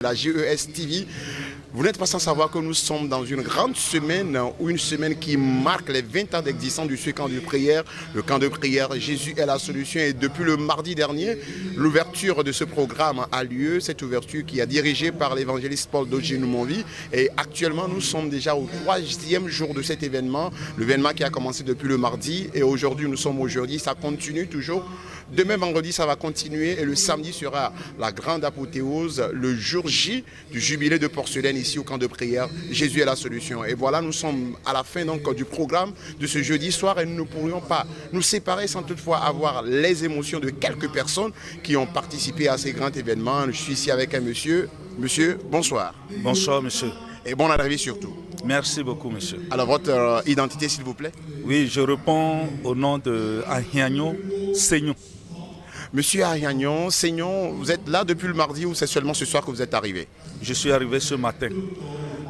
La GES TV, vous n'êtes pas sans savoir que nous sommes dans une grande semaine, ou une semaine qui marque les 20 ans d'existence de ce camp de prière. Le camp de prière Jésus est la solution, et depuis le mardi dernier, l'ouverture de ce programme a lieu, cette ouverture qui est dirigée par l'évangéliste Paul Dodji-Noumonvi. Et actuellement, nous sommes déjà au 3e jour de cet événement, l'événement qui a commencé depuis le mardi, et aujourd'hui nous sommes au jeudi, ça continue toujours. Demain vendredi, ça va continuer, et le samedi sera la grande apothéose, le jour J du jubilé de porcelaine ici au camp de prière. Jésus est la solution. Et voilà, nous sommes à la fin donc du programme de ce jeudi soir, et nous ne pourrions pas nous séparer sans toutefois avoir les émotions de quelques personnes qui ont participé à ces grands événements. Je suis ici avec un monsieur. Monsieur, bonsoir. Bonsoir, monsieur. Et bon arrivée surtout. Merci beaucoup, monsieur. Alors, votre identité, s'il vous plaît? Oui, je réponds au nom de Ahiagnon Seignon. Monsieur Ahiagnon Seignon, vous êtes là depuis le mardi ou c'est seulement ce soir que vous êtes arrivé? Je suis arrivé ce matin.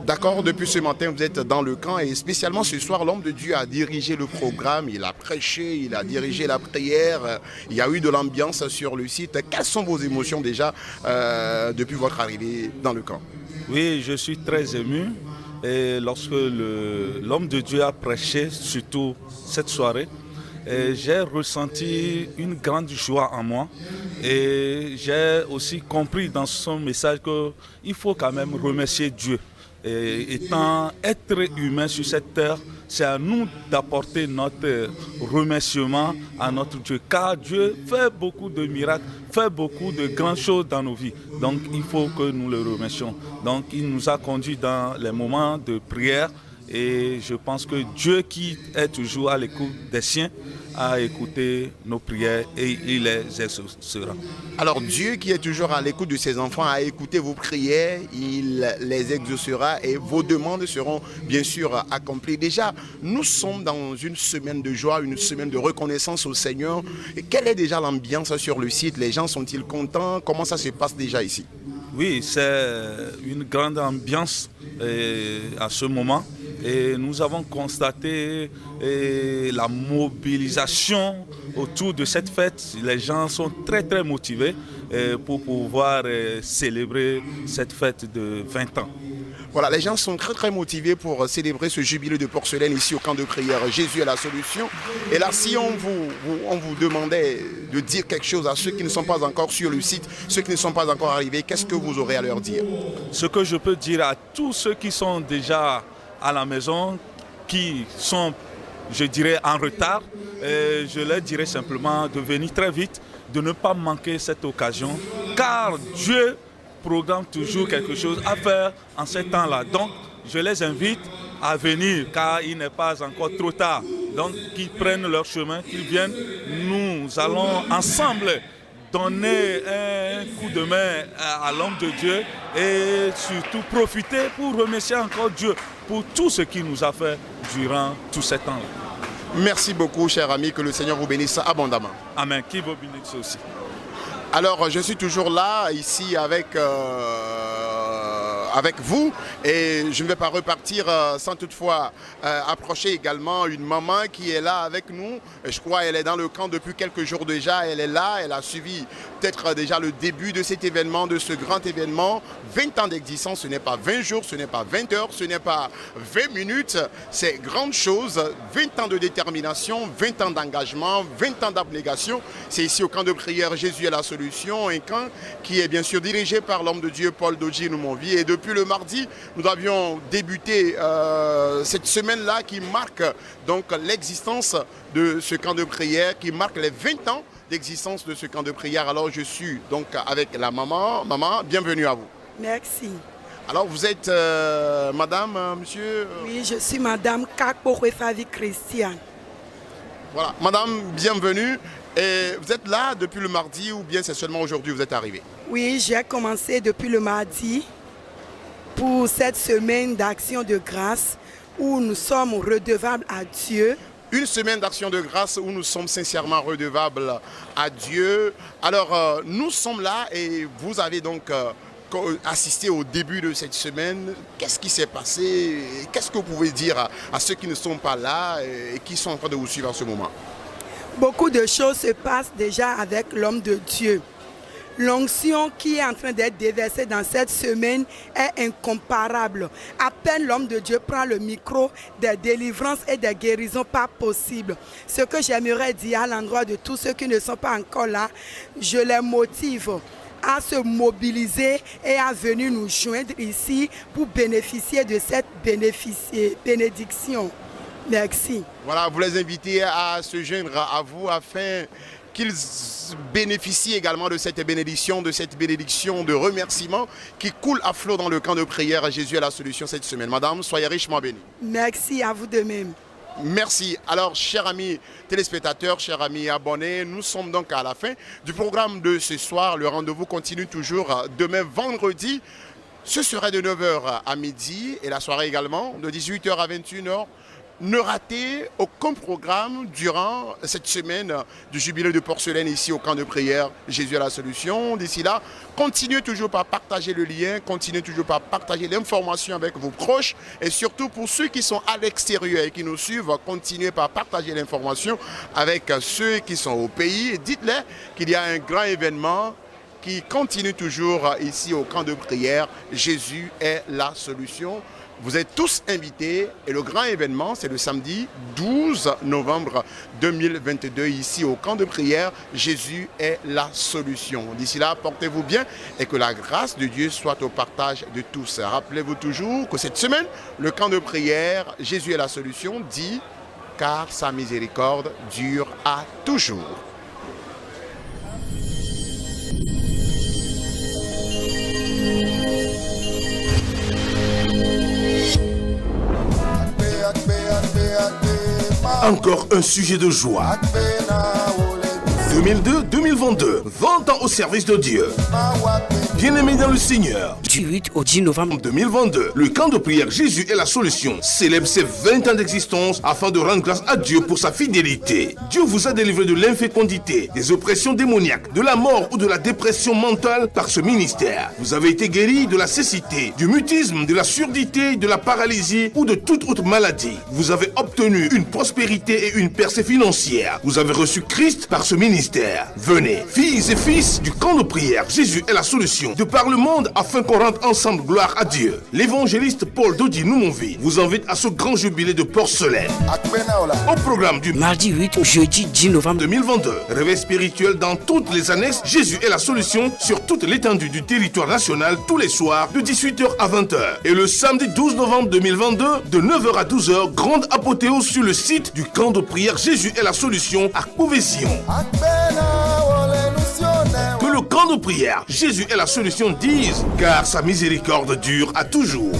D'accord, depuis ce matin, vous êtes dans le camp, et spécialement ce soir, l'homme de Dieu a dirigé le programme, il a prêché, il a dirigé la prière, il y a eu de l'ambiance sur le site. Quelles sont vos émotions déjà depuis votre arrivée dans le camp? Oui, je suis très ému, et lorsque l'homme de Dieu a prêché, surtout cette soirée, j'ai ressenti une grande joie en moi, et j'ai aussi compris dans son message qu'il faut quand même remercier Dieu. Et étant être humain sur cette terre, c'est à nous d'apporter notre remerciement à notre Dieu, car Dieu fait beaucoup de miracles, fait beaucoup de grandes choses dans nos vies. Donc il faut que nous le remercions. Donc il nous a conduits dans les moments de prière, et je pense que Dieu, qui est toujours à l'écoute des siens, a écouté nos prières et il les exaucera. Alors Dieu, qui est toujours à l'écoute de ses enfants, a écouté vos prières, il les exaucera, et vos demandes seront bien sûr accomplies. Déjà, nous sommes dans une semaine de joie, une semaine de reconnaissance au Seigneur. Et quelle est déjà l'ambiance sur le site? Les gens sont-ils contents? Comment ça se passe déjà ici? Oui, c'est une grande ambiance à ce moment. Et nous avons constaté la mobilisation autour de cette fête. Les gens sont très motivés pour pouvoir célébrer cette fête de 20 ans. Voilà, les gens sont très motivés pour célébrer ce jubilé de porcelaine ici au camp de prière. Jésus est la solution. Et là, si on vous demandait de dire quelque chose à ceux qui ne sont pas encore sur le site, ceux qui ne sont pas encore arrivés, qu'est-ce que vous aurez à leur dire? Ce que je peux dire à tous ceux qui sont déjà à la maison, qui sont, je dirais, en retard, je leur dirais simplement de venir très vite, de ne pas manquer cette occasion, car Dieu programme toujours quelque chose à faire en ce temps-là. Donc, je les invite à venir, car il n'est pas encore trop tard. Donc, qu'ils prennent leur chemin, qu'ils viennent. Nous allons ensemble donner un coup de main à l'homme de Dieu, et surtout profiter pour remercier encore Dieu pour tout ce qu'il nous a fait durant tout ce temps-là. Merci beaucoup, cher ami, que le Seigneur vous bénisse abondamment. Amen, qui vous bénisse aussi. Alors, je suis toujours là, ici, avec vous, et je ne vais pas repartir sans toutefois approcher également une maman qui est là avec nous. Je crois qu'elle est dans le camp depuis quelques jours déjà. Elle est là, elle a suivi peut-être déjà le début de cet événement, de ce grand événement. 20 ans d'existence, ce n'est pas 20 jours, ce n'est pas 20 heures, ce n'est pas 20 minutes. C'est grande chose. 20 ans de détermination, 20 ans d'engagement, 20 ans d'abnégation. C'est ici au camp de prière Jésus est la solution, un camp qui est bien sûr dirigé par l'homme de Dieu Paul Dodji-Noumonvi. Et depuis le mardi, nous avions débuté cette semaine-là qui marque donc l'existence de ce camp de prière, qui marque les 20 ans d'existence de ce camp de prière. Alors je suis donc avec la maman. Maman, bienvenue à vous. Merci. Alors vous êtes madame, monsieur? Oui, je suis madame Kakporefavi Christiane. Voilà, madame, bienvenue. Et vous êtes là depuis le mardi ou bien c'est seulement aujourd'hui que vous êtes arrivé? Oui, j'ai commencé depuis le mardi pour cette semaine d'action de grâce où nous sommes redevables à Dieu. Une semaine d'action de grâce où nous sommes sincèrement redevables à Dieu. Alors, nous sommes là et vous avez donc assisté au début de cette semaine. Qu'est-ce qui s'est passé? Qu'est-ce que vous pouvez dire à ceux qui ne sont pas là et qui sont en train de vous suivre en ce moment? Beaucoup de choses se passent déjà avec l'homme de Dieu. L'onction qui est en train d'être déversée dans cette semaine est incomparable. À peine l'homme de Dieu prend le micro, des délivrances et des guérisons pas possibles. Ce que j'aimerais dire à l'endroit de tous ceux qui ne sont pas encore là, je les motive à se mobiliser et à venir nous joindre ici pour bénéficier de cette bénédiction. Merci. Voilà, vous les invitez à se joindre à vous afin qu'ils bénéficient également de cette bénédiction de remerciement qui coule à flot dans le camp de prière. Jésus est la solution cette semaine. Madame, soyez richement bénie. Merci à vous de même. Merci. Alors, chers amis téléspectateurs, chers amis abonnés, nous sommes donc à la fin du programme de ce soir. Le rendez-vous continue toujours demain vendredi. Ce sera de 9h à midi et la soirée également de 18h à 21h. Ne ratez aucun programme durant cette semaine du jubilé de porcelaine ici au camp de prière. Jésus est la solution. D'ici là, continuez toujours par partager le lien, continuez toujours par partager l'information avec vos proches et surtout pour ceux qui sont à l'extérieur et qui nous suivent, continuez par partager l'information avec ceux qui sont au pays et dites-leur qu'il y a un grand événement qui continue toujours ici au camp de prière. Jésus est la solution. Vous êtes tous invités et le grand événement, c'est le samedi 12 novembre 2022 ici au camp de prière. Jésus est la solution. D'ici là, portez-vous bien et que la grâce de Dieu soit au partage de tous. Rappelez-vous toujours que cette semaine, le camp de prière, Jésus est la solution, dit car sa miséricorde dure à toujours. Encore un sujet de joie. 2002-2022, 20 ans au service de Dieu. Bien-aimés dans le Seigneur. Du 8 au 10 novembre 2022, le camp de prière Jésus est la solution célèbre ses 20 ans d'existence afin de rendre grâce à Dieu pour sa fidélité. Dieu vous a délivré de l'infécondité, des oppressions démoniaques, de la mort ou de la dépression mentale par ce ministère. Vous avez été guéri de la cécité, du mutisme, de la surdité, de la paralysie ou de toute autre maladie. Vous avez obtenu une prospérité et une percée financière. Vous avez reçu Christ par ce ministère. Venez, filles et fils du camp de prière Jésus est la solution de par le monde afin qu'on rende ensemble gloire à Dieu. L'évangéliste Paul Dodi Noumonvi vous invite à ce grand jubilé de porcelaine. Au programme du mardi 8 au jeudi 10 novembre 2022, réveil spirituel dans toutes les annexes, Jésus est la solution sur toute l'étendue du territoire national tous les soirs de 18h à 20h. Et le samedi 12 novembre 2022, de 9h à 12h, grande apothéose sur le site du camp de prière Jésus est la solution à Couvésion. Que le camp de prière Jésus est la solution dise, car sa miséricorde dure à toujours.